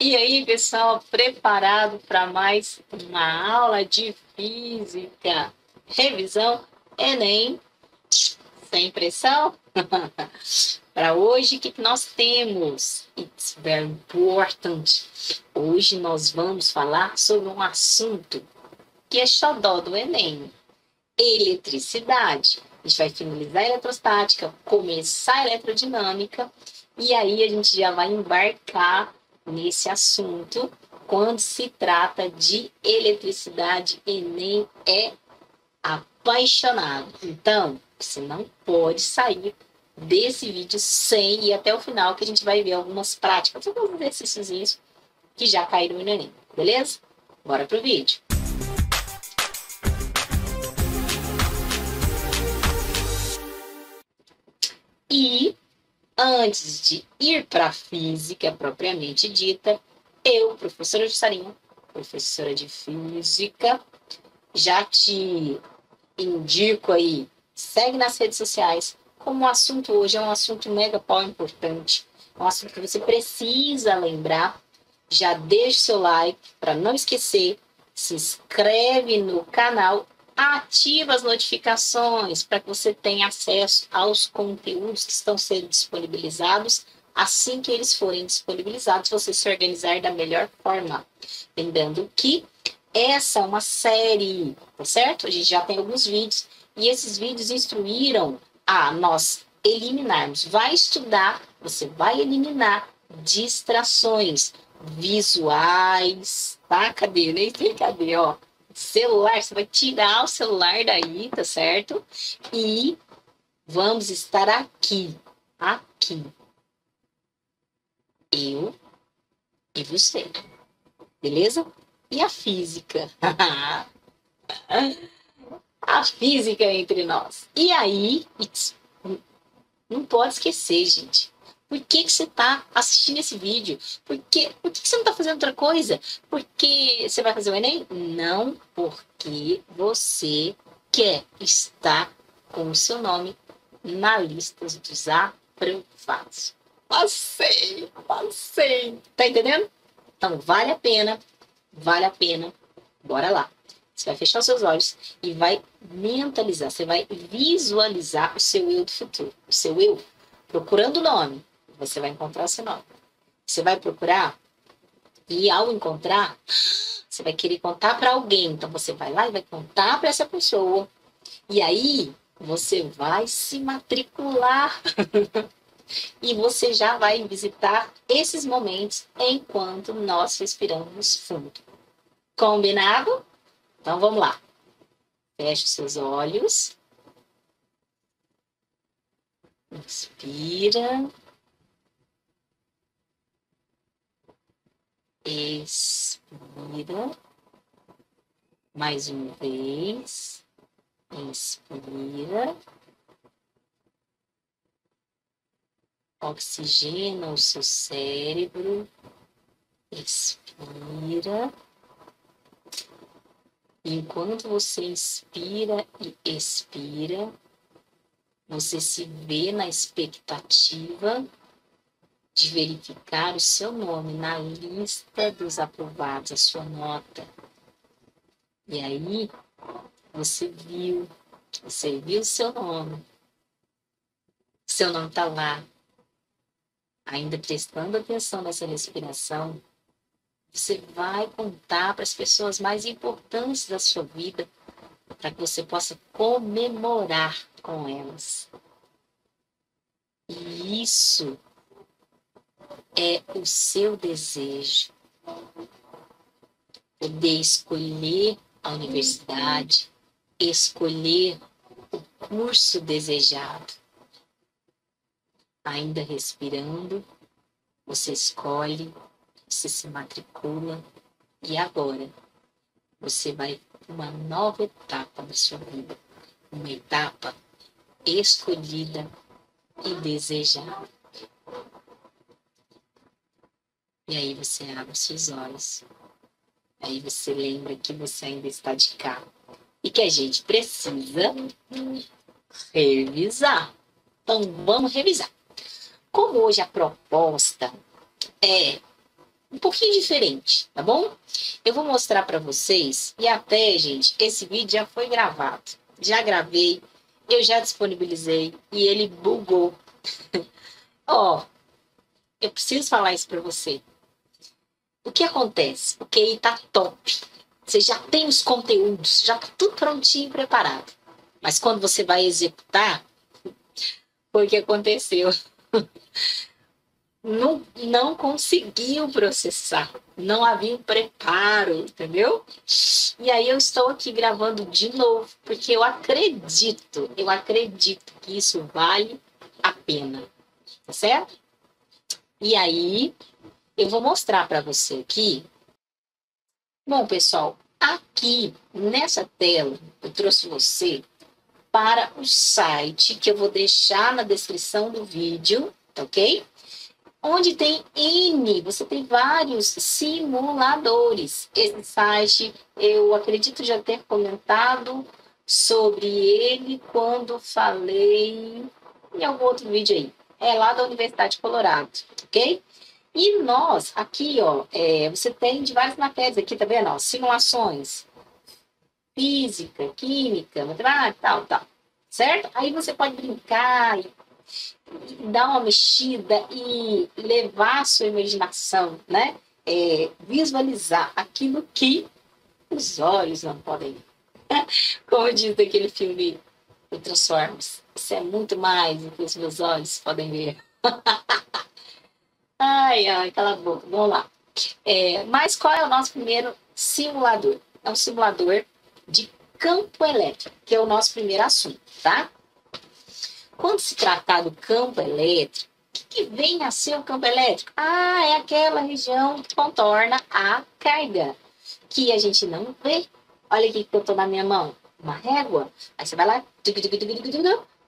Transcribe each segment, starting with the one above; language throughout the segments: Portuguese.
E aí, pessoal, preparado para mais uma aula de física? Revisão Enem, sem pressão? Para hoje, o que nós temos? It's very important. Hoje nós vamos falar sobre um assunto que é xodó do Enem: eletricidade. A gente vai finalizar a eletrostática, começar a eletrodinâmica, e aí a gente já vai embarcar nesse assunto. Quando se trata de eletricidade, Enem é apaixonado. Então, você não pode sair desse vídeo sem ir até o final, que a gente vai ver algumas práticas, alguns exercícios que já caíram no Enem, beleza? Bora pro vídeo. E antes de ir para a física propriamente dita, eu, professora Jussarinha, professora de física, já te indico aí, segue nas redes sociais, como o assunto hoje é um assunto mega pau importante, é um assunto que você precisa lembrar. Já deixa o seu like para não esquecer, se inscreve no canal, ativa as notificações para que você tenha acesso aos conteúdos que estão sendo disponibilizados. Assim que eles forem disponibilizados, você se organizar da melhor forma. Lembrando que essa é uma série, tá certo? A gente já tem alguns vídeos e esses vídeos instruíram a nós eliminarmos. Vai estudar, você vai eliminar distrações visuais, tá? Cadê? Nem sei cadê, ó. Celular, você vai tirar o celular daí, tá certo? E vamos estar aqui, aqui. Eu e você, beleza? E a física? A física entre nós. E aí, não pode esquecer, gente. Por que você está assistindo esse vídeo? Por que você não está fazendo outra coisa? Porque você vai fazer o Enem? Não, porque você quer estar com o seu nome na lista dos aprovados. Passei. Tá entendendo? Então, vale a pena. Bora lá. Você vai fechar os seus olhos e vai mentalizar, você vai visualizar o seu eu do futuro. O seu eu procurando o nome. Você vai encontrar o seu nome. Você vai procurar e ao encontrar, você vai querer contar para alguém. Então você vai lá e vai contar para essa pessoa. E aí você vai se matricular. E você já vai visitar esses momentos enquanto nós respiramos fundo. Combinado? Então vamos lá. Feche os seus olhos. Inspira. Expira. Mais uma vez. Inspira. Oxigena o seu cérebro. Expira. Enquanto você inspira e expira, você se vê na expectativa de verificar o seu nome na lista dos aprovados, a sua nota. E aí, você viu o seu nome. Seu nome está lá. Ainda prestando atenção nessa respiração, você vai contar para as pessoas mais importantes da sua vida, para que você possa comemorar com elas. E isso é o seu desejo. Poder escolher a universidade, escolher o curso desejado. Ainda respirando, você escolhe, você se matricula e agora você vai para uma nova etapa da sua vida. Uma etapa escolhida e desejada. E aí você abre os seus olhos. Aí você lembra que você ainda está de cá. E que a gente precisa revisar. Então vamos revisar. Como hoje a proposta é um pouquinho diferente, tá bom? Eu vou mostrar para vocês, e até, gente, esse vídeo já foi gravado. Já gravei, eu já disponibilizei e ele bugou. Ó, eu preciso falar isso para você. O que acontece? O QI tá top. Você já tem os conteúdos, já tá tudo prontinho e preparado. Mas quando você vai executar, foi o que aconteceu. Não conseguiu processar. Não havia um preparo, entendeu? E aí eu estou aqui gravando de novo, porque eu acredito que isso vale a pena. Tá certo? E aí, eu vou mostrar para você aqui. Bom, pessoal, aqui nessa tela, eu trouxe você para o site que eu vou deixar na descrição do vídeo, tá ok? Onde tem você tem vários simuladores. Esse site, eu acredito já ter comentado sobre ele quando falei em algum outro vídeo aí. É lá da Universidade de Colorado, ok? E nós, aqui, ó, você tem de várias matérias aqui, tá vendo? Ó, simulações, física, química, matemática, tal. Certo? Aí você pode brincar e dar uma mexida e levar a sua imaginação, né? Visualizar aquilo que os olhos não podem ver. Como diz aquele filme o Transformers, isso é muito mais do que os meus olhos podem ver. Ai, cala a boca, vamos lá. Mas qual é o nosso primeiro simulador? É um simulador de campo elétrico, que é o nosso primeiro assunto, tá? Quando se tratar do campo elétrico, o que vem a ser o campo elétrico? É aquela região que contorna a carga, que a gente não vê. Olha aqui que eu estou na minha mão, uma régua. Aí você vai lá,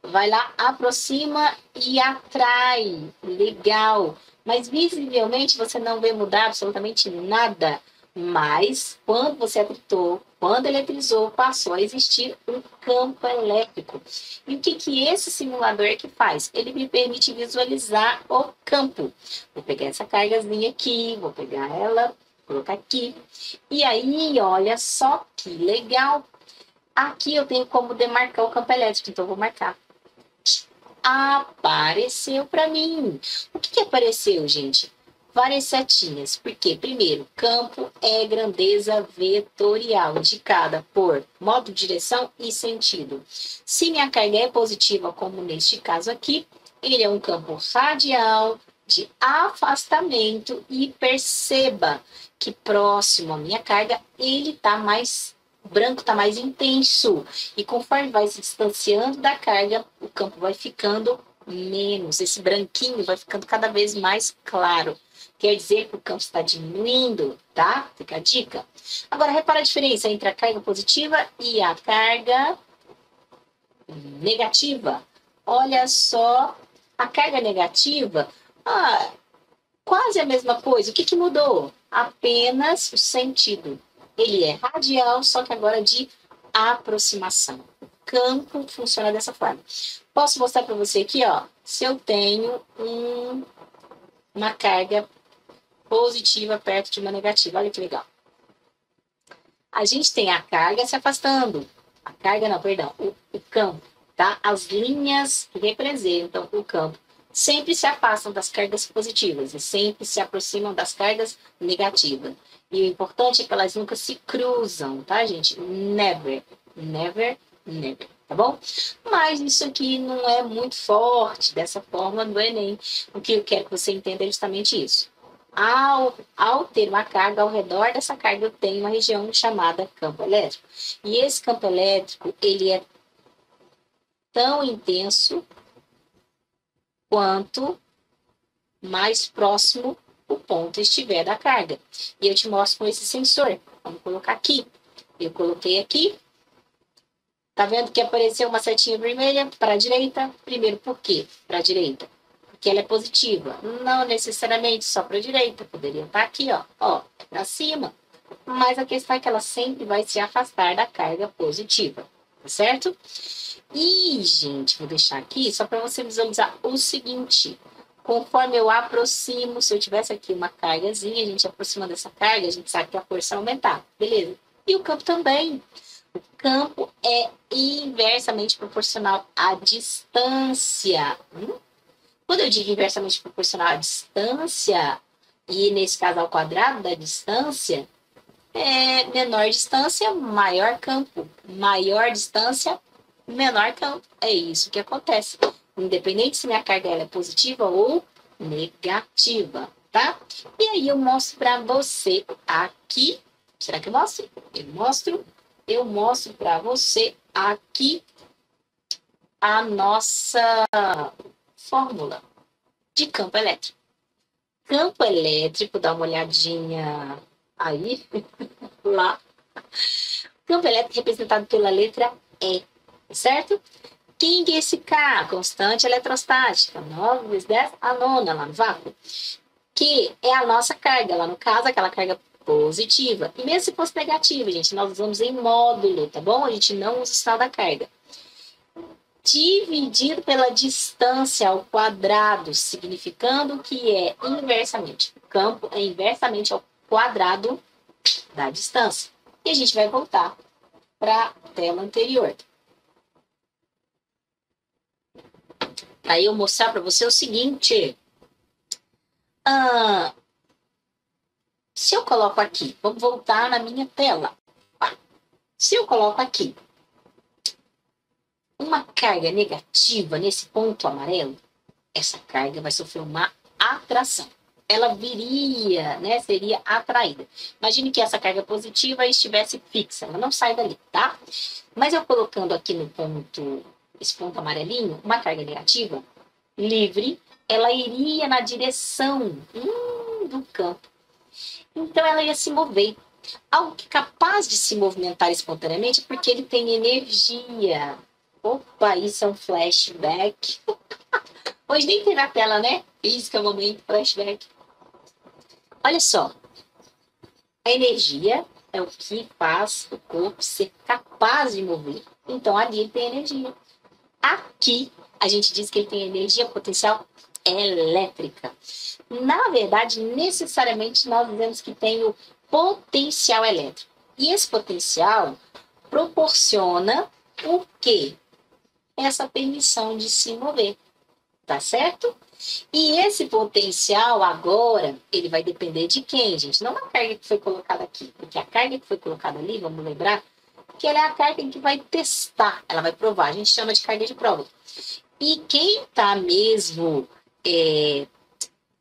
vai lá, aproxima e atrai. Legal. Mas visivelmente você não vê mudar absolutamente nada. Mas quando você apitou, quando eletrizou, passou a existir um campo elétrico. E o que esse simulador que faz? Ele me permite visualizar o campo. Vou pegar essa cargazinha aqui, vou pegar ela, colocar aqui. E aí, olha só que legal. Aqui eu tenho como demarcar o campo elétrico, então eu vou marcar. Apareceu para mim. O que apareceu, gente? Várias setinhas. Porque, primeiro, campo é grandeza vetorial, indicada por modo, direção e sentido. Se minha carga é positiva, como neste caso aqui, ele é um campo radial de afastamento e perceba que próximo à minha carga, ele está mais branco, está mais intenso. E conforme vai se distanciando da carga, o campo vai ficando menos. Esse branquinho vai ficando cada vez mais claro. Quer dizer que o campo está diminuindo, tá? Fica a dica. Agora, repara a diferença entre a carga positiva e a carga negativa. Olha só, a carga negativa, quase a mesma coisa. O que mudou? Apenas o sentido. Ele é radial, só que agora de aproximação. O campo funciona dessa forma. Posso mostrar para você aqui, ó, se eu tenho uma carga positiva perto de uma negativa. Olha que legal. A gente tem a carga se afastando. A carga não, perdão, o campo, tá? As linhas que representam o campo sempre se afastam das cargas positivas e sempre se aproximam das cargas negativas. E o importante é que elas nunca se cruzam, tá, gente? Never, never, never, tá bom? Mas isso aqui não é muito forte dessa forma do Enem. O que eu quero que você entenda é justamente isso. Ao ter uma carga, ao redor dessa carga eu tenho uma região chamada campo elétrico. E esse campo elétrico, ele é tão intenso quanto mais próximo o ponto estiver da carga. E eu te mostro com esse sensor. Vamos colocar aqui. Eu coloquei aqui. Tá vendo que apareceu uma setinha vermelha para a direita? Primeiro, por quê? Para a direita. Porque ela é positiva. Não necessariamente só para a direita. Poderia estar aqui, ó, para cima. Mas a questão é que ela sempre vai se afastar da carga positiva. Tá certo? E, gente, vou deixar aqui só para você visualizar o seguinte. Conforme eu aproximo, se eu tivesse aqui uma cargazinha, a gente aproxima dessa carga, a gente sabe que a força vai aumentar. Beleza. E o campo também. O campo é inversamente proporcional à distância. Quando eu digo inversamente proporcional à distância, e nesse caso ao quadrado da distância, menor distância, maior campo. Maior distância, menor campo. É isso que acontece. Independente se minha carga ela é positiva ou negativa, tá? E aí eu mostro para você aqui. Será que eu mostro? Eu mostro para você aqui a nossa fórmula de campo elétrico. Campo elétrico, dá uma olhadinha aí, lá. Campo elétrico representado pela letra E, certo? Quem que é esse K? Constante eletrostática. 9 vezes 10, a nona lá no vácuo. Que é a nossa carga, lá no caso, aquela carga positiva. E mesmo se fosse negativa, gente, nós usamos em módulo, tá bom? A gente não usa o sinal da carga. Dividido pela distância ao quadrado, significando que é inversamente. O campo é inversamente ao quadrado da distância. E a gente vai voltar para a tela anterior. Aí eu mostrar para você o seguinte. Se eu coloco aqui, vamos voltar na minha tela. Se eu coloco aqui uma carga negativa nesse ponto amarelo, essa carga vai sofrer uma atração. Ela viria, né, seria atraída. Imagine que essa carga positiva estivesse fixa, ela não sai dali, tá? Mas eu colocando aqui no ponto, esse ponto amarelinho, uma carga negativa, livre, ela iria na direção do campo. Então ela ia se mover. Algo que é capaz de se movimentar espontaneamente porque ele tem energia. Opa, isso é um flashback. Hoje nem tem na tela, né? Física, momento, flashback. Olha só. A energia é o que faz o corpo ser capaz de mover. Então ali ele tem energia. Aqui a gente diz que ele tem energia potencial elétrica. Na verdade, necessariamente nós dizemos que tem o potencial elétrico. E esse potencial proporciona o quê? Essa permissão de se mover, tá certo? E esse potencial agora, ele vai depender de quem, gente? Não da carga que foi colocada aqui, porque a carga que foi colocada ali, vamos lembrar, que ela é a carga que vai testar, ela vai provar, a gente chama de carga de prova. E quem está mesmo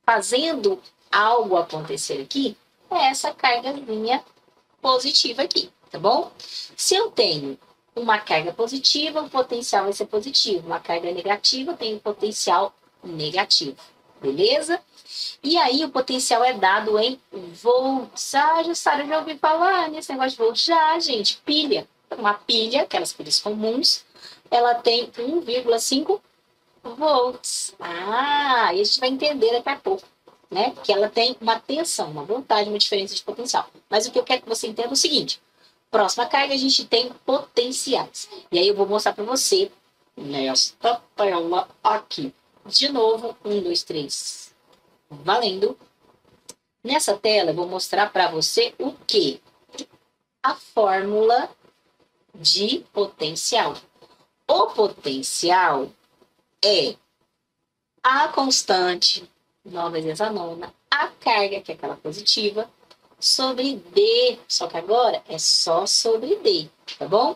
fazendo algo acontecer aqui é essa cargazinha positiva aqui, tá bom? Se eu tenho uma carga positiva, o potencial vai ser positivo. Uma carga negativa tem um potencial negativo, beleza? E aí o potencial é dado em volts. Ah, Jussara, já ouvi falar nesse negócio de volts. Já, gente, pilha. Uma pilha, aquelas pilhas comuns, ela tem 1,5 volts. Ah, e a gente vai entender daqui a pouco, né? Que ela tem uma tensão, uma voltagem, uma diferença de potencial. Mas o que eu quero que você entenda é o seguinte. Próxima carga, a gente tem potenciais. E aí eu vou mostrar para você nesta tela aqui. De novo, 1, 2, 3. Valendo. Nessa tela, eu vou mostrar para você o quê? A fórmula de potencial. O potencial é a constante, 9 vezes a nona, a carga, que é aquela positiva, sobre D, só que agora é só sobre D, tá bom?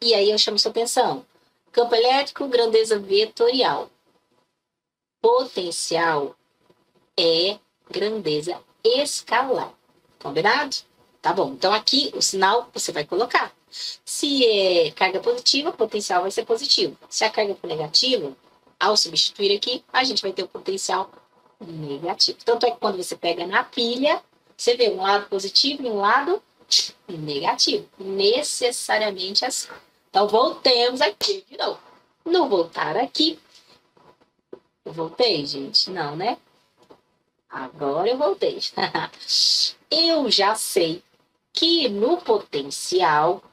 E aí eu chamo sua atenção. Campo elétrico, grandeza vetorial. Potencial é grandeza escalar. Combinado? Tá bom. Então aqui o sinal você vai colocar. Se é carga positiva, o potencial vai ser positivo. Se a carga for negativa, ao substituir aqui, a gente vai ter o potencial negativo. Tanto é que quando você pega na pilha, você vê um lado positivo e um lado negativo. Necessariamente assim. Então, voltemos aqui de novo. No voltar aqui. Eu voltei, gente? Não, né? Agora eu voltei. Eu já sei que no potencial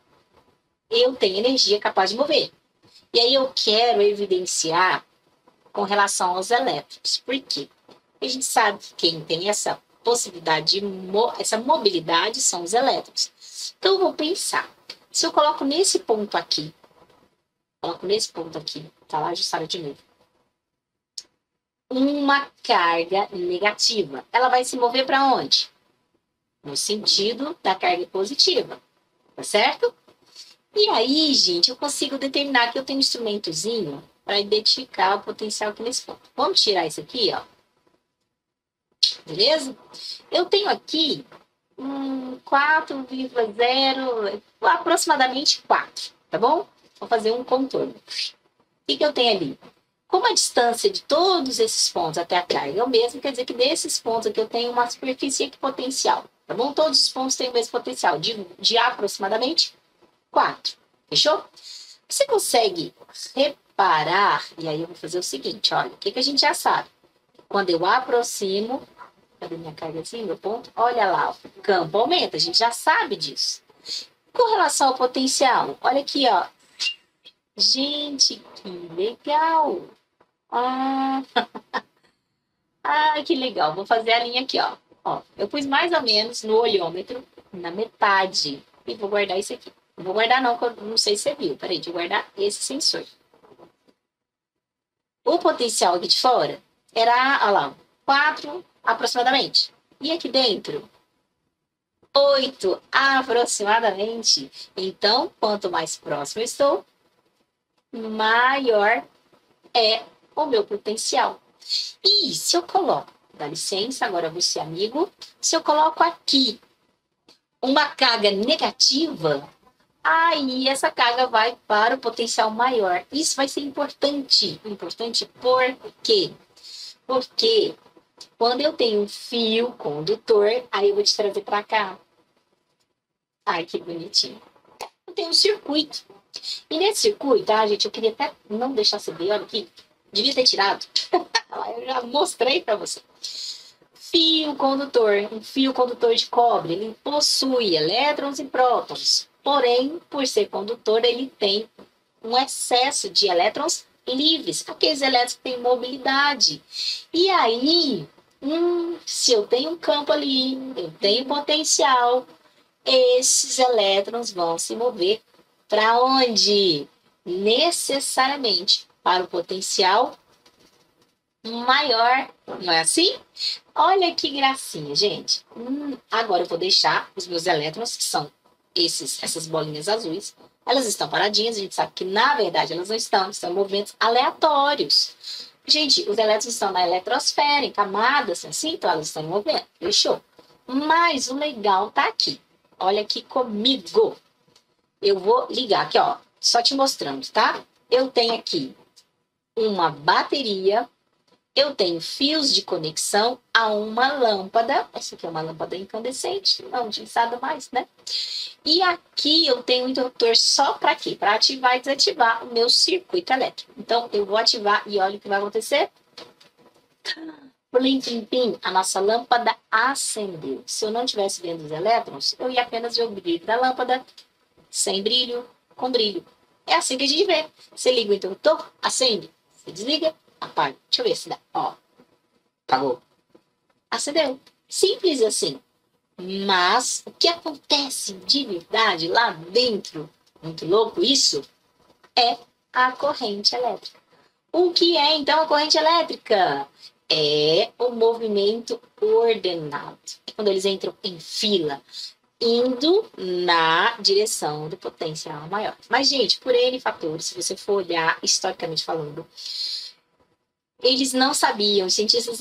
eu tenho energia capaz de mover. E aí eu quero evidenciar com relação aos elétrons. Por quê? A gente sabe que quem tem essa possibilidade, essa mobilidade são os elétrons. Então, eu vou pensar, se eu coloco nesse ponto aqui, tá lá ajustado de novo, uma carga negativa, ela vai se mover para onde? No sentido da carga positiva, tá certo? E aí, gente, eu consigo determinar que eu tenho um instrumentozinho para identificar o potencial aqui nesse ponto. Vamos tirar isso aqui, ó. Beleza? Eu tenho aqui 4,0, aproximadamente 4, tá bom? Vou fazer um contorno. O que eu tenho ali? Como a distância de todos esses pontos até a carga é o mesmo, quer dizer que desses pontos aqui eu tenho uma superfície equipotencial, tá bom? Todos os pontos têm o mesmo potencial, de aproximadamente 4. Fechou? Você consegue reparar, e aí eu vou fazer o seguinte, olha, o que a gente já sabe? Quando eu aproximo, cadê minha carga assim, meu ponto? Olha lá, o campo aumenta, a gente já sabe disso. Com relação ao potencial, olha aqui, ó. Gente, que legal! Ah, que legal. Vou fazer a linha aqui, ó. Ó, eu pus mais ou menos no olhômetro, na metade. E vou guardar isso aqui. Não vou guardar não, porque eu não sei se você viu. Peraí, deixa eu guardar esse sensor. O potencial aqui de fora era, olha lá, 4 aproximadamente. E aqui dentro, 8 aproximadamente. Então, quanto mais próximo eu estou, maior é o meu potencial. E se eu coloco, dá licença, agora você amigo, se eu coloco aqui uma carga negativa, aí essa carga vai para o potencial maior. Isso vai ser importante. Importante por quê? Porque quando eu tenho um fio condutor, aí eu vou te trazer para cá. Ai, que bonitinho. Eu tenho um circuito. E nesse circuito, tá, gente, eu queria até não deixar você ver, olha aqui, devia ter tirado. Eu já mostrei para você. Fio condutor, um fio condutor de cobre, ele possui elétrons e prótons. Porém, por ser condutor, ele tem um excesso de elétrons livres, aqueles elétrons que têm mobilidade. E aí, se eu tenho um campo ali, eu tenho potencial, esses elétrons vão se mover para onde? Necessariamente para o potencial maior, não é assim? Olha que gracinha, gente. Agora eu vou deixar os meus elétrons, que são essas bolinhas azuis, elas estão paradinhas, a gente sabe que na verdade elas não estão, são movimentos aleatórios. Gente, os elétrons estão na eletrosfera, em camadas, assim, então elas estão em movimento, fechou? Mas o legal tá aqui. Olha aqui comigo. Eu vou ligar aqui, ó, só te mostrando, tá? Eu tenho aqui uma bateria, eu tenho fios de conexão a uma lâmpada. Essa aqui é uma lâmpada incandescente, não utilizada mais, né? E aqui eu tenho um interruptor só para quê? Para ativar e desativar o meu circuito elétrico. Então, eu vou ativar e olha o que vai acontecer. Plim, plim, plim, a nossa lâmpada acendeu. Se eu não estivesse vendo os elétrons, eu ia apenas ver o brilho da lâmpada, sem brilho, com brilho. É assim que a gente vê. Você liga o interruptor, acende. Você desliga, apaga. Deixa eu ver se dá. Ó, apagou. Acendeu. Simples assim. Mas o que acontece de verdade lá dentro, muito louco isso, é a corrente elétrica. O que é então a corrente elétrica? É o movimento ordenado. É quando eles entram em fila, indo na direção do potencial maior. Mas, gente, por N fatores, se você for olhar historicamente falando, eles não sabiam, os cientistas,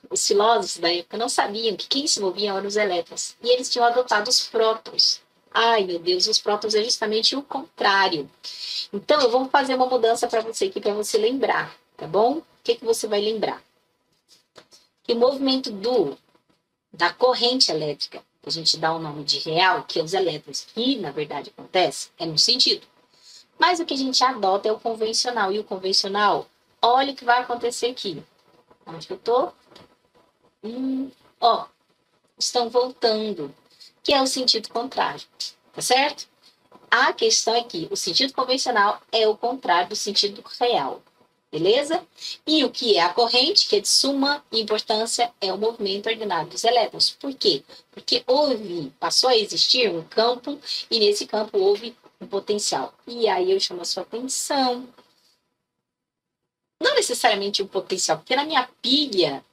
os filósofos da época não sabiam que quem se movia eram os elétrons. E eles tinham adotado os prótons. Ai, meu Deus, os prótons é justamente o contrário. Então, eu vou fazer uma mudança para você aqui, para você lembrar, tá bom? O que você vai lembrar? Que o movimento da corrente elétrica, que a gente dá o nome de real, que é os elétrons, que na verdade acontece, é no sentido. Mas o que a gente adota é o convencional. E o convencional, olha o que vai acontecer aqui. Onde que eu tô? Ó, estão voltando, que é o sentido contrário, tá certo? A questão é que o sentido convencional é o contrário do sentido real. Beleza? E o que é a corrente, que é de suma importância, é o movimento ordenado dos elétrons. Por quê? Porque passou a existir um campo, e nesse campo houve um potencial. E aí eu chamo a sua atenção. Não necessariamente um potencial, porque na minha pilha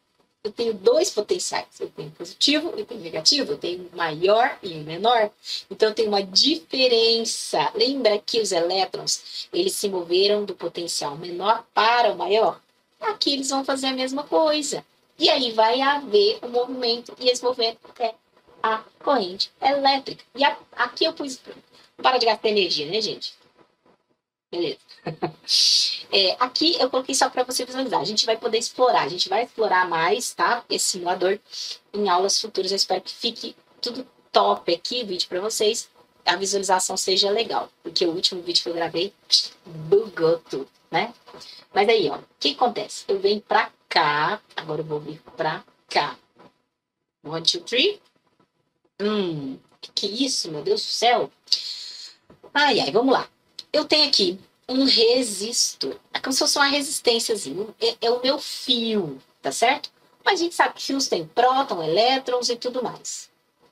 eu tenho dois potenciais. Eu tenho positivo e tenho negativo. Eu tenho um maior e um menor. Então, tem uma diferença. Lembra que os elétrons, eles se moveram do potencial menor para o maior? Aqui eles vão fazer a mesma coisa. E aí vai haver um movimento. E esse movimento é a corrente elétrica. E aqui eu pus... Para de gastar energia, né, gente? Beleza. Aqui eu coloquei só para você visualizar. A gente vai poder explorar, a gente vai explorar mais, tá? Esse simulador em aulas futuras. Eu espero que fique tudo top aqui, o vídeo para vocês. A visualização seja legal, porque o último vídeo que eu gravei bugou tudo, né? Mas aí, ó, o que acontece? Eu venho para cá, agora eu vou vir para cá. 1, 2, 3. Que isso, meu Deus do céu? Ai, vamos lá. Eu tenho aqui um resistor. É como se fosse uma resistênciazinha. É o meu fio, tá certo? Mas a gente sabe que fios têm próton, elétrons e tudo mais.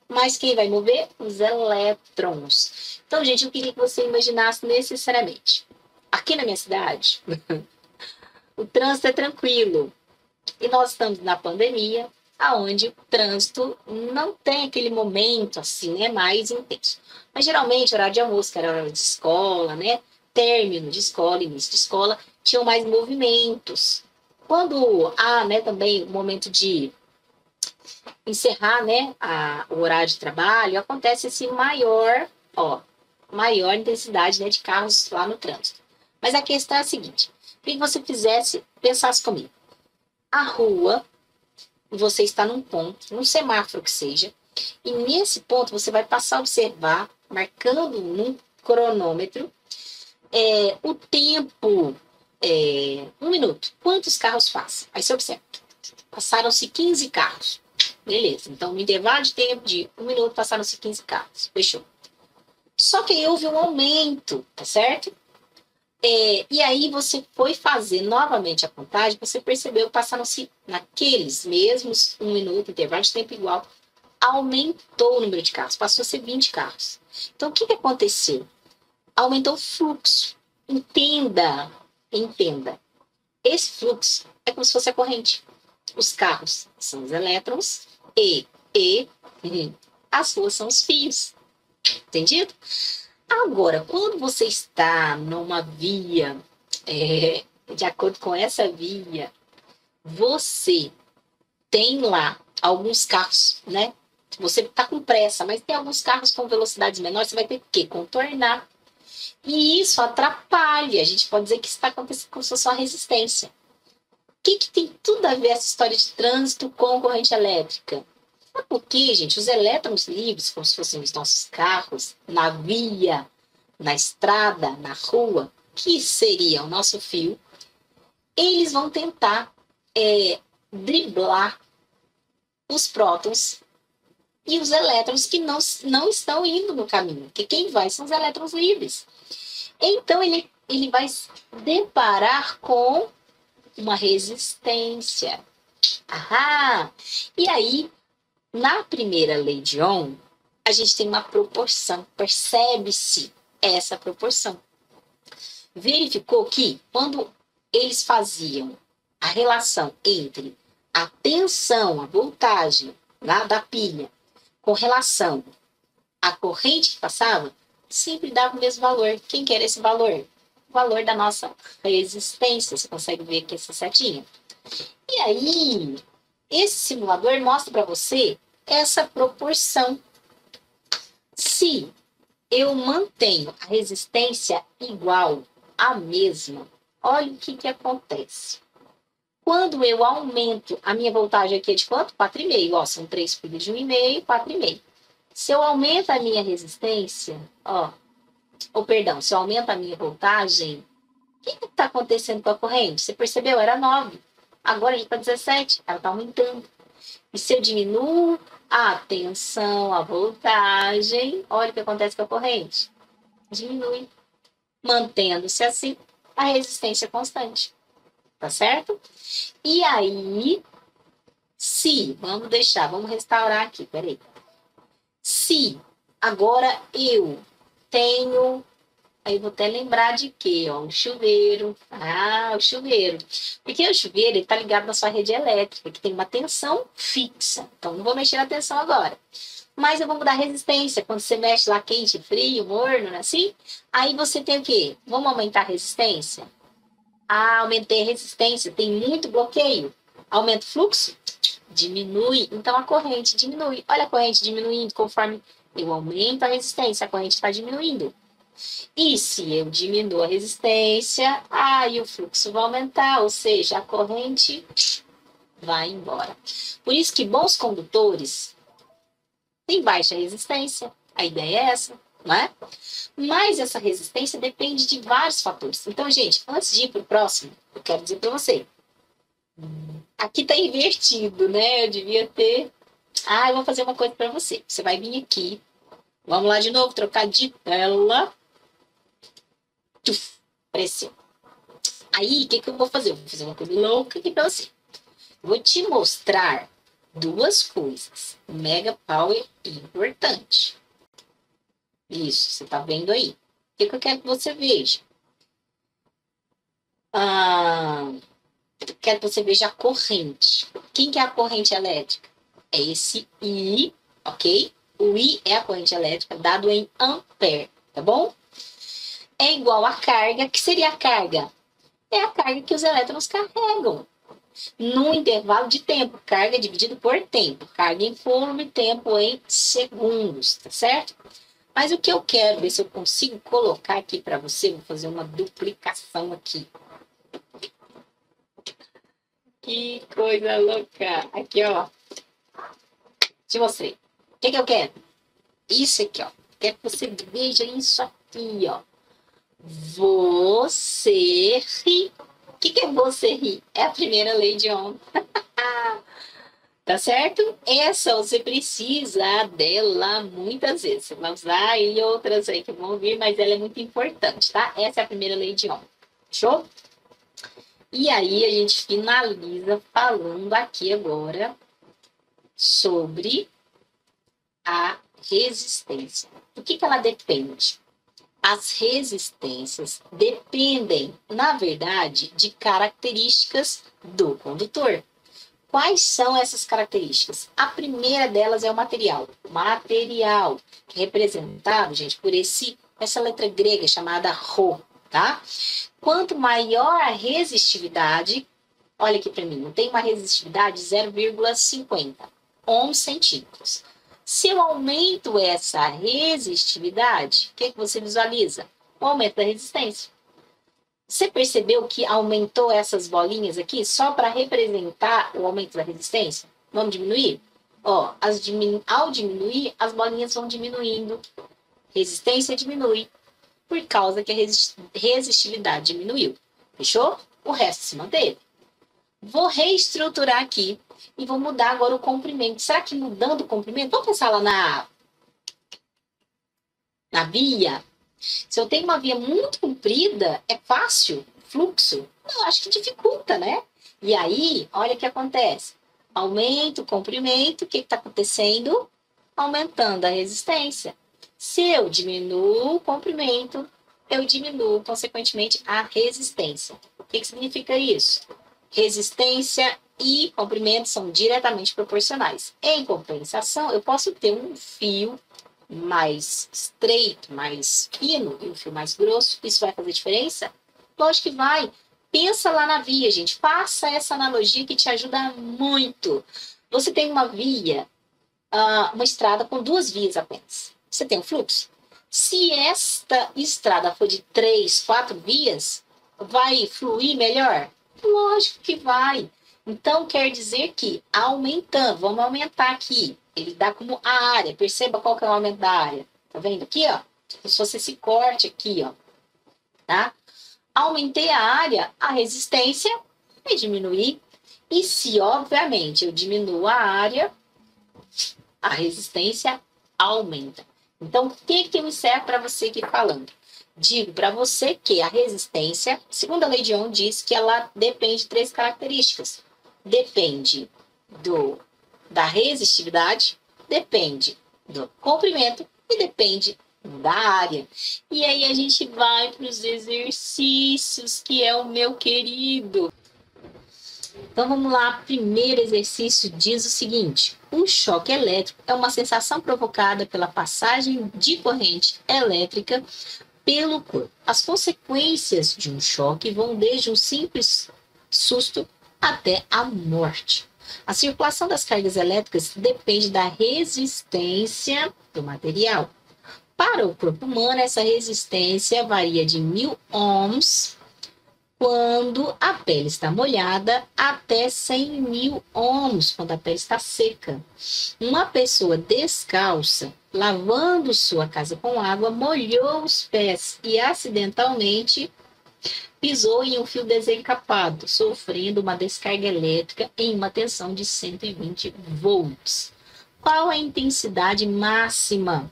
Mas quem vai mover? Os elétrons. Então, gente, eu queria que você imaginasse necessariamente. Aqui na minha cidade, o trânsito é tranquilo. E nós estamos na pandemia, aonde o trânsito não tem aquele momento assim, né, mais intenso. Mas geralmente, horário de almoço, que era hora de escola, né, término de escola, início de escola, tinham mais movimentos. Quando há, né, também o momento de encerrar, né, o horário de trabalho, acontece esse maior intensidade, né, de carros lá no trânsito. Mas a questão é a seguinte: que você pensasse comigo. A rua, você está num ponto, num semáforo que seja, e nesse ponto você vai passar a observar, marcando num cronômetro, o tempo, 1 minuto. Quantos carros passam? Aí você observa. Passaram-se 15 carros. Beleza. Então, no intervalo de tempo de 1 minuto, passaram-se 15 carros. Fechou. Só que aí houve um aumento, tá certo? E aí você foi fazer novamente a contagem, você percebeu que passaram-se naqueles mesmos 1 minuto, intervalo de tempo igual, aumentou o número de carros, passou a ser 20 carros. Então, o que aconteceu? Aumentou o fluxo. Entenda. Esse fluxo é como se fosse a corrente. Os carros são os elétrons e as ruas são os fios. Entendido? Agora, quando você está numa via, de acordo com essa via, você tem lá alguns carros, né? Você está com pressa, mas tem alguns carros com velocidades menores, você vai ter que contornar. E isso atrapalha. A gente pode dizer que isso está acontecendo como se fosse uma resistência. O que tem tudo a ver essa história de trânsito com corrente elétrica? É porque, gente, os elétrons livres, como se fossem os nossos carros, na via, na estrada, na rua, que seria o nosso fio, eles vão tentar driblar os prótons e os elétrons que não estão indo no caminho, porque quem vai são os elétrons livres. Então, ele vai se deparar com uma resistência. E aí, na primeira lei de Ohm, a gente tem uma proporção, percebe-se essa proporção. Verificou que quando eles faziam a relação entre a tensão, a voltagem lá da pilha, com relação à corrente que passava, sempre dava o mesmo valor. Quem que era esse valor? O valor da nossa resistência. Você consegue ver aqui essa setinha? E aí, esse simulador mostra para você essa proporção. Se eu mantenho a resistência igual, a mesma, olha o que acontece. Quando eu aumento, a minha voltagem aqui é de quanto? 4,5. Ó, são 3 pilhas de 1,5, 4,5. Se eu aumento a minha resistência, se eu aumento a minha voltagem, o que está acontecendo com a corrente? Você percebeu? Era 9. Agora já está 17. Ela está aumentando. E se eu diminuo a tensão, a voltagem, olha o que acontece com a corrente. Diminui. Mantendo-se assim, a resistência constante. tá certo? E aí, vamos restaurar aqui, peraí. Se agora eu tenho, aí vou até lembrar de quê? Ó, o chuveiro. Ah, o chuveiro. Porque o chuveiro está ligado na sua rede elétrica, que tem uma tensão fixa. Então, não vou mexer na tensão agora. Mas eu vou mudar a resistência. Quando você mexe lá quente, frio, morno, né, assim, aí você tem o quê? Vamos aumentar a resistência? Ah, aumentei a resistência. Tem muito bloqueio. Aumenta o fluxo? Diminui. Então, a corrente diminui. Olha a corrente diminuindo conforme eu aumento a resistência. A corrente está diminuindo. E se eu diminuo a resistência, aí o fluxo vai aumentar, ou seja, a corrente vai embora. Por isso que bons condutores têm baixa resistência. A ideia é essa, não é? Mas essa resistência depende de vários fatores. Então, gente, antes de ir para o próximo, eu quero dizer para você. Aqui está invertido, né? Eu devia ter... eu vou fazer uma coisa para você. Você vai vir aqui. Vamos lá de novo, trocar de tela. Apareceu. Aí, o que eu vou fazer? Eu vou fazer uma coisa louca aqui para você. Vou te mostrar duas coisas mega power importante. Isso, você tá vendo aí. O que eu quero que você veja? Quero que você veja a corrente. Quem que é a corrente elétrica? É esse I, ok? O I é a corrente elétrica dado em ampere, tá bom? É igual a carga. Que seria a carga? É a carga que os elétrons carregam num intervalo de tempo. Carga dividido por tempo. Carga em coulomb, tempo em segundos, tá certo? Mas o que eu quero ver se eu consigo colocar aqui para você, vou fazer uma duplicação aqui. Que coisa louca. Aqui, ó. Te mostrei. O que eu quero? Isso aqui, ó. Quero que você veja isso aqui, ó. Você ri. O que é você rir? É a primeira lei de Ohm. Tá certo? Essa você precisa dela muitas vezes. Você vai usar e outras aí que vão vir, mas ela é muito importante, tá? Essa é a primeira lei de Ohm. Fechou? E aí a gente finaliza falando aqui agora sobre a resistência. Do que ela depende? As resistências dependem, na verdade, de características do condutor. Quais são essas características? A primeira delas é o material. Material, que é representado, gente, por essa letra grega chamada Rho, tá? Quanto maior a resistividade, olha aqui para mim, não tem uma resistividade 0,50 ohms centímetros. Se eu aumento essa resistividade, o que você visualiza? O aumento da resistência. Você percebeu que aumentou essas bolinhas aqui só para representar o aumento da resistência? Vamos diminuir? Ó, ao diminuir, as bolinhas vão diminuindo. Resistência diminui por causa que a resistividade diminuiu. Fechou? O resto se manteve. Vou reestruturar aqui e vou mudar agora o comprimento. Será que mudando o comprimento... Vamos pensar lá na via. Se eu tenho uma via muito comprida, é fácil fluxo? Eu acho que dificulta, né? E aí, olha o que acontece. Aumenta o comprimento, o que está acontecendo? Aumentando a resistência. Se eu diminuo o comprimento, eu diminuo, consequentemente, a resistência. O que significa isso? Resistência e comprimento são diretamente proporcionais. Em compensação, eu posso ter um fio mais estreito, mais fino e um fio mais grosso. Isso vai fazer diferença? Lógico que vai. Pensa lá na via, gente. Faça essa analogia que te ajuda muito. Você tem uma via, uma estrada com duas vias apenas. Você tem um fluxo? Se esta estrada for de 3, 4 vias, vai fluir melhor? Lógico que vai. Então, quer dizer que aumentando, vamos aumentar aqui. Ele dá como a área. Perceba qual que é o aumento da área. Tá vendo aqui, ó? Como se fosse esse corte aqui, ó. Tá? Aumentei a área, a resistência vai diminuir. E se, obviamente, eu diminuo a área, a resistência aumenta. Então, o que eu encerro para você aqui falando? Digo para você que a resistência, segundo a lei de Ohm, diz que ela depende de 3 características. Depende da resistividade, depende do comprimento e depende da área. E aí a gente vai para os exercícios, que é o meu querido. Então vamos lá, primeiro exercício diz o seguinte: um choque elétrico é uma sensação provocada pela passagem de corrente elétrica pelo corpo. As consequências de um choque vão desde um simples susto até a morte. A circulação das cargas elétricas depende da resistência do material. Para o corpo humano, essa resistência varia de 1000 ohms quando a pele está molhada até 100.000 ohms quando a pele está seca. Uma pessoa descalça, lavando sua casa com água, molhou os pés e acidentalmente pisou em um fio desencapado, sofrendo uma descarga elétrica em uma tensão de 120 volts. Qual a intensidade máxima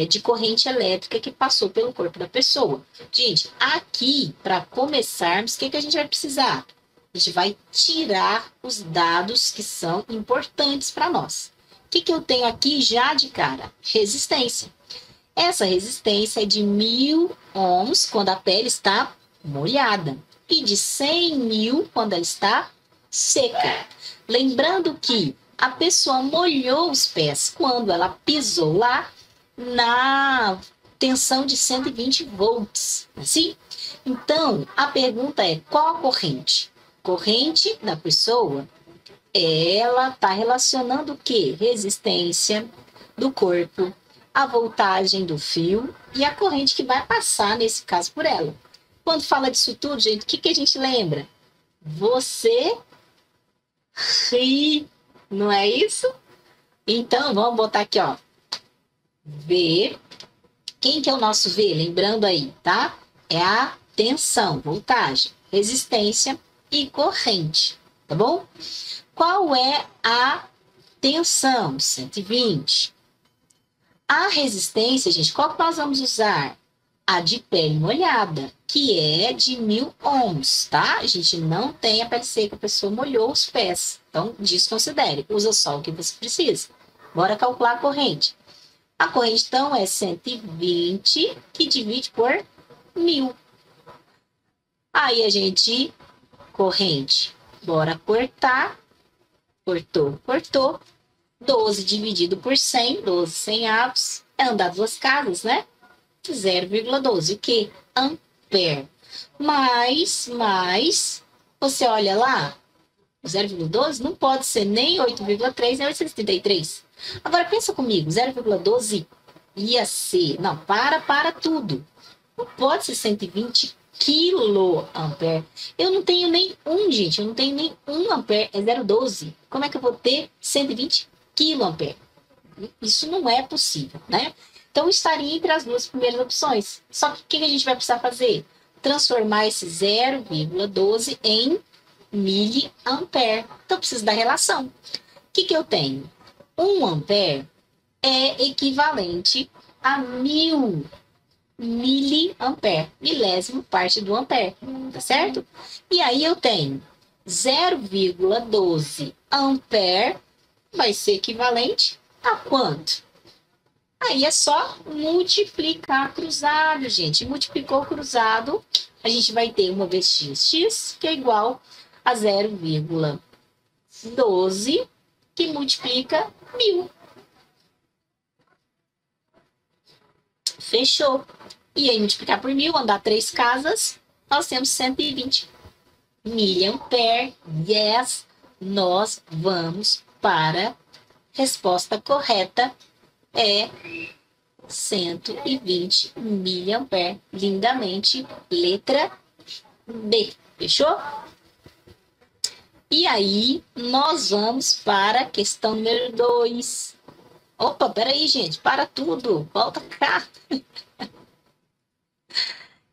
de corrente elétrica que passou pelo corpo da pessoa? Gente, aqui, para começarmos, o que a gente vai precisar? A gente vai tirar os dados que são importantes para nós. O que eu tenho aqui já de cara? Resistência. Essa resistência é de 1000 ohms quando a pele está molhada e de 100.000 quando ela está seca. Lembrando que a pessoa molhou os pés quando ela pisou lá na tensão de 120 volts, assim? Então, a pergunta é, qual a corrente? Corrente da pessoa, ela está relacionando o quê? Resistência do corpo, a voltagem do fio e a corrente que vai passar, nesse caso, por ela. Quando fala disso tudo, gente, o que a gente lembra? Você ri, não é isso? Então, vamos botar aqui, ó. V. Quem que é o nosso V? Lembrando aí, tá? É a tensão, voltagem, resistência e corrente, tá bom? Qual é a tensão? 120. A resistência, gente, qual que nós vamos usar? A de pele molhada, que é de 1000 ohms, tá? A gente não tem a pele seca, a pessoa molhou os pés. Então, desconsidere. Usa só o que você precisa. Bora calcular a corrente. A corrente, então, é 120, que divide por 1000. Aí, a gente, corrente, bora cortar. Cortou. 12 dividido por 100, 12 100avos, é andar 2 casas, né? 0,12, o que? Ampere. Mas, você olha lá, 0,12 não pode ser nem 8,3, nem 833. Agora, pensa comigo, 0,12 ia ser... Não, para tudo. Não pode ser 120 quiloampere. Eu não tenho nem gente. Eu não tenho nem 1 ampere. É 0,12. Como é que eu vou ter 120 quiloampere? Isso não é possível, né? Então, estaria entre as duas primeiras opções. Só que o que a gente vai precisar fazer? Transformar esse 0,12 em miliampere. Então, preciso da relação. O que eu tenho? 1 ampere é equivalente a 1000 miliampere, milésimo parte do ampere, tá certo? E aí eu tenho 0,12 ampere vai ser equivalente a quanto? Aí é só multiplicar cruzado, gente. Multiplicou cruzado, a gente vai ter uma vez x, que é igual a 0,12, que multiplica 1000. Fechou. E aí, multiplicar por 1000, andar 3 casas, nós temos 120 miliampere. Yes, nós vamos para a resposta correta, é 120 miliampere. Lindamente, letra B. Fechou? E aí, nós vamos para a questão número 2. Opa, peraí, gente, para tudo. Volta cá.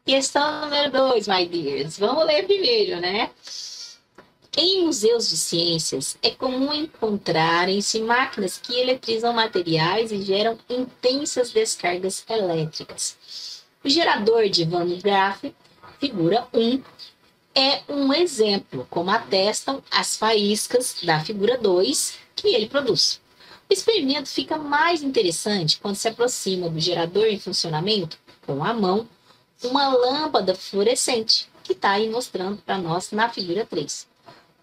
Questão número 2, my dears. Vamos ler primeiro, né? Em museus de ciências, é comum encontrarem-se máquinas que eletrizam materiais e geram intensas descargas elétricas. O gerador de Van Graaff, figura 1, é um exemplo, como atestam as faíscas da figura 2 que ele produz. O experimento fica mais interessante quando se aproxima do gerador em funcionamento com a mão uma lâmpada fluorescente, que está aí mostrando para nós na figura 3.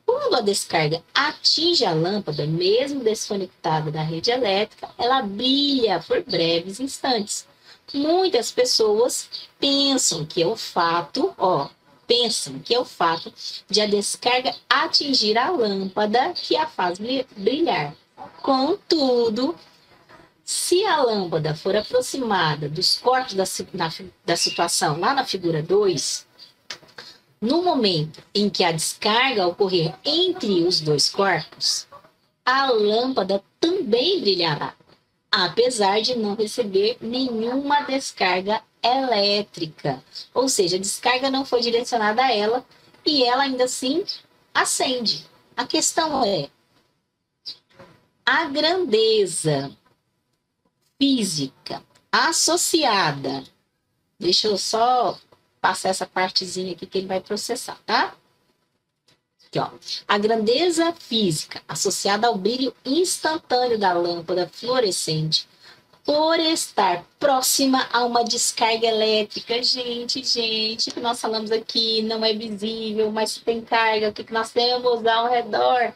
Quando a descarga atinge a lâmpada, mesmo desconectada da rede elétrica, ela brilha por breves instantes. Muitas pessoas pensam que é o fato de a descarga atingir a lâmpada que a faz brilhar. Contudo, se a lâmpada for aproximada dos corpos da situação lá na figura 2, no momento em que a descarga ocorrer entre os dois corpos, a lâmpada também brilhará, apesar de não receber nenhuma descarga elétrica. Ou seja, a descarga não foi direcionada a ela e ela ainda assim acende. A questão é a grandeza física associada. Deixa eu só passar essa partezinha aqui que ele vai processar, tá? Aqui, ó. A grandeza física associada ao brilho instantâneo da lâmpada fluorescente por estar próxima a uma descarga elétrica. Gente, que nós falamos aqui não é visível, mas tem carga, o que nós temos ao redor?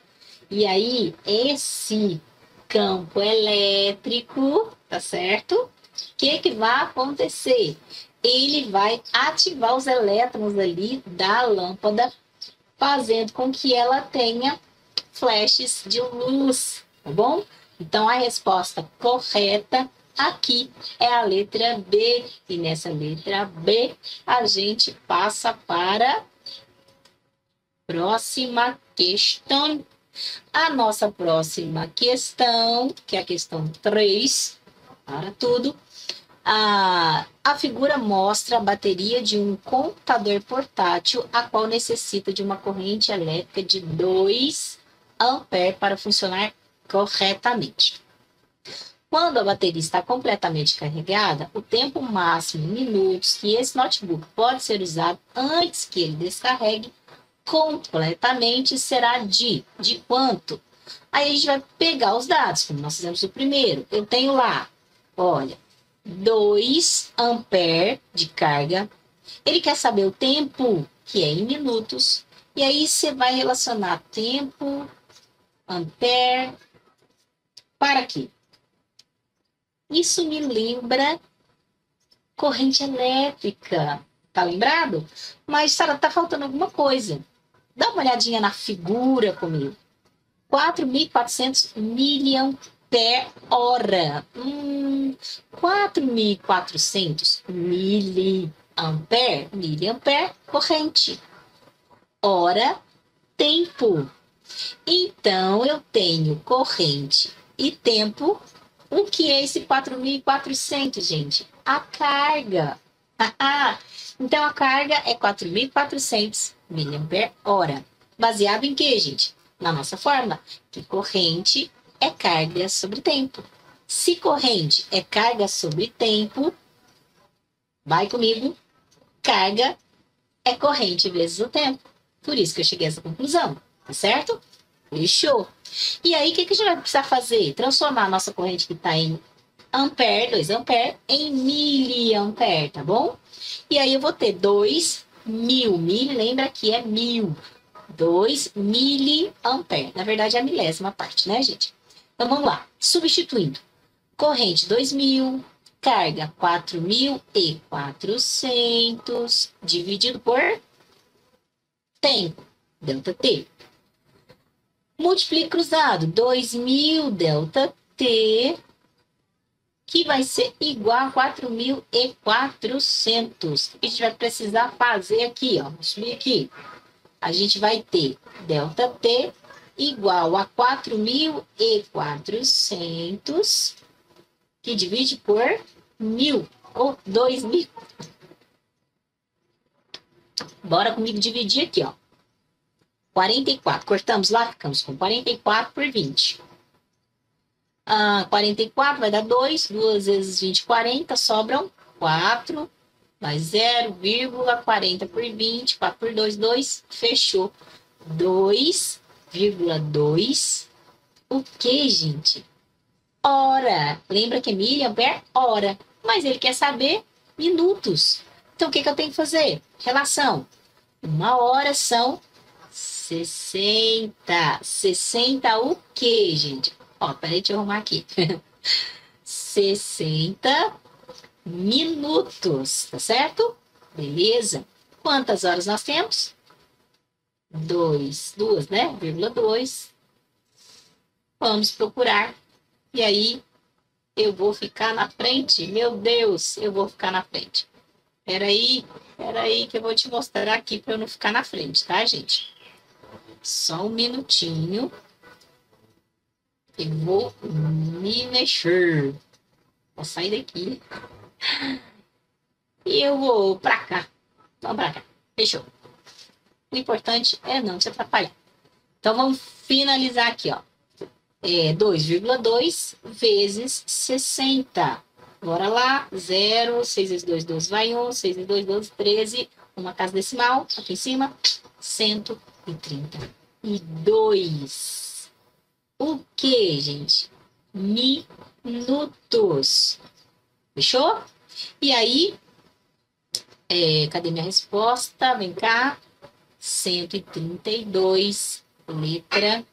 E aí, esse campo elétrico, tá certo? O que vai acontecer? Ele vai ativar os elétrons ali da lâmpada, fazendo com que ela tenha flashes de luz, tá bom? Então, a resposta correta aqui é a letra B. E nessa letra B, a gente passa para a próxima questão. A nossa próxima questão, que é a questão 3, para tudo. A figura mostra a bateria de um computador portátil, a qual necessita de uma corrente elétrica de 2 amperes para funcionar corretamente. Quando a bateria está completamente carregada, o tempo máximo em minutos que esse notebook pode ser usado antes que ele descarregue completamente será de quanto? Aí a gente vai pegar os dados, como nós fizemos o primeiro. Eu tenho lá, olha, 2 amperes de carga. Ele quer saber o tempo, que é em minutos. E aí você vai relacionar tempo, ampere, para quê? Isso me lembra corrente elétrica. Tá lembrado? Mas, Sara, tá faltando alguma coisa. Dá uma olhadinha na figura comigo. 4.400 miliampere-hora. 4.400 miliampere, corrente. Hora, tempo. Então, eu tenho corrente e tempo. O que é esse 4.400, gente? A carga. Então, a carga é 4.400 miliampere-hora. Baseado em quê, gente? Na nossa fórmula, que corrente é carga sobre tempo. Se corrente é carga sobre tempo, vai comigo, carga é corrente vezes o tempo. Por isso que eu cheguei a essa conclusão, tá certo? Fechou. E aí, o que a gente vai precisar fazer? Transformar a nossa corrente que está em ampere, 2 amperes, em miliampere, tá bom? E aí eu vou ter 2.000, lembra que é 1.000. 2 miliampere. Na verdade, é a milésima parte, né, gente? Então, vamos lá. Substituindo. Corrente 2.000, carga 4.400, dividido por tempo, delta T. Multiplique cruzado, 2.000 delta T, que vai ser igual a 4.400. O que a gente vai precisar fazer aqui, ó? Vamos subir aqui. A gente vai ter delta T igual a 4.400, que divide por 1.000, ou 2.000. Bora comigo dividir aqui, ó. 44, cortamos lá, ficamos com 44 por 20. 44 vai dar 2, 2 vezes 20, 40, sobram 4 Vai 0,40 por 20, 4 por 2, 2, fechou. 2,2, o que, gente? Hora. Lembra que milha, ampere, hora. Mas ele quer saber minutos. Então, o que eu tenho que fazer? Relação. 1 hora são 60. 60 o quê, gente? Ó, peraí, deixa eu arrumar aqui. 60 minutos, tá certo? Beleza. Quantas horas nós temos? 2, né? 2. Vamos procurar. E aí, eu vou ficar na frente. Meu Deus, eu vou ficar na frente. Peraí que eu vou te mostrar aqui para eu não ficar na frente, tá, gente? Só um minutinho. Eu vou me mexer. Vou sair daqui. E eu vou pra cá. Vamos pra cá. Fechou. O importante é não te atrapalhar. Então, vamos finalizar aqui, ó. 2,2 vezes 60. Bora lá. 0, 6 vezes 2, 12 vai 1. 6 vezes 2, 12, 13. Uma casa decimal. Aqui em cima. 132. O que, gente? Minutos. Fechou? E aí, cadê minha resposta? Vem cá. 132, letra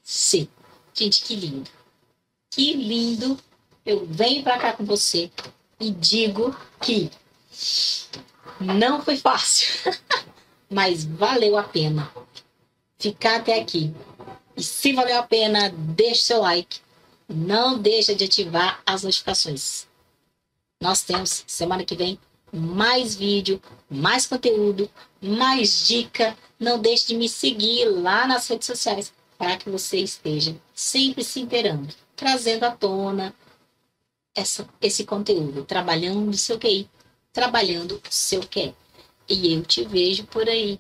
C. Gente, que lindo. Que lindo. Eu venho pra cá com você e digo que não foi fácil, mas valeu a pena ficar até aqui. E se valeu a pena, deixe seu like. Não deixa de ativar as notificações. Nós temos, semana que vem, mais vídeo, mais conteúdo, mais dica. Não deixe de me seguir lá nas redes sociais para que você esteja sempre se inteirando, trazendo à tona esse conteúdo, trabalhando o seu QI, trabalhando o seu QE. E eu te vejo por aí,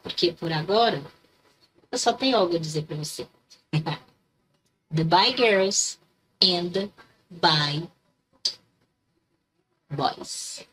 porque por agora eu só tenho algo a dizer para você. Goodbye, girls, and bye, boys.